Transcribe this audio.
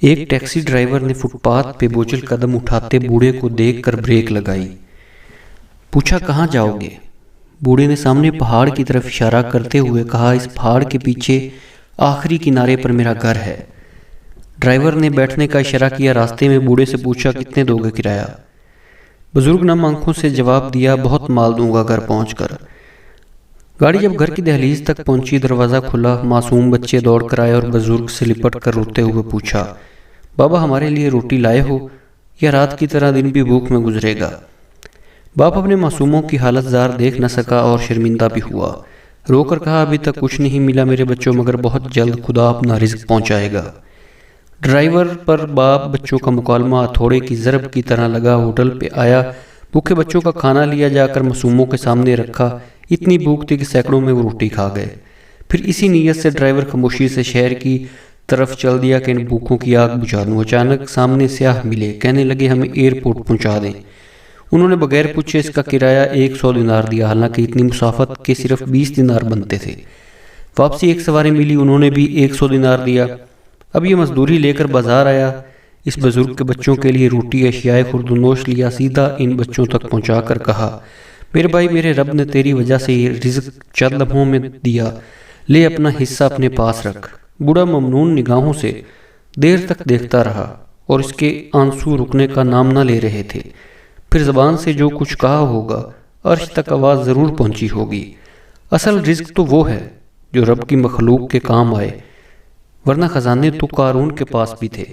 ایک taxi driver نے fit path پہ بوجھل قدم اٹھاتے بوڑھے کو دیکھ کر بریک لگائی۔ پوچھا کہاں جاؤ گے؟ بوڑھے نے سامنے پہاڑ کی طرف اشارہ کرتے ہوئے کہا اس پہاڑ کے پیچھے آخری کنارے پر میرا گھر ہے۔ ڈرائیور نے بیٹھنے کا اشارہ کیا۔ راستے میں بوڑھے سے پوچھا کتنے دو گے کرایہ؟ بزرگ نم آنکھوں سے جواب دیا بہت مال دوں گا گھر پہنچ کر۔ گاڑی جب گھر کی دہلیز تک پہنچی دروازہ کھلا، معصوم بچے دوڑ کر آئے اور بزرگ سے لپٹ کر روتے ہوئے پوچھا بابا ہمارے لیے روٹی لائے ہو یا رات کی طرح دن بھی بھوک میں گزرے گا؟ باپ اپنے معصوموں کی حالت زار دیکھ نہ سکا اور شرمندہ بھی ہوا۔ رو کر کہا ابھی تک کچھ نہیں ملا میرے بچوں، مگر بہت جلد خدا اپنا رزق پہنچائے گا۔ ڈرائیور پر باپ بچوں کا مکالمہ ہتھوڑے کی ضرب کی طرح لگا۔ ہوٹل پہ آیا، بھوکے بچوں کا کھانا لیا جا کر معصوموں کے سامنے رکھا۔ اتنی بھوک تھی کہ سینکڑوں میں وہ روٹی کھا گئے۔ پھر اسی نیت سے ڈرائیور خاموشی سے شہر کی طرف چل دیا کہ ان بھوکوں کی آگ بجھا دوں۔ اچانک سامنے سیاح ملے، کہنے لگے ہمیں ایئرپورٹ پہنچا دیں۔ انہوں نے بغیر پوچھے اس کا کرایہ 100 دینار دیا، حالانکہ اتنی مسافت کے صرف 20 دینار بنتے تھے۔ واپسی ایک سواری ملی، انہوں نے بھی 100 دینار دیا۔ اب یہ مزدوری لے کر بازار آیا، اس بزرگ کے بچوں کے لیے روٹی اشیائے خورد و نوش لیا، سیدھا ان بچوں تک پہنچا کر کہا میرے بھائی میرے رب نے تیری وجہ سے یہ رزق چند لمحوں میں دیا، لے اپنا حصہ اپنے پاس رکھ۔ بوڑھا ممنون نگاہوں سے دیر تک دیکھتا رہا اور اس کے آنسو رکنے کا نام نہ لے رہے تھے۔ پھر زبان سے جو کچھ کہا ہوگا عرش تک آواز ضرور پہنچی ہوگی، اصل رزق تو وہ ہے جو رب کی مخلوق کے کام آئے، ورنہ خزانے تو قارون کے پاس بھی تھے۔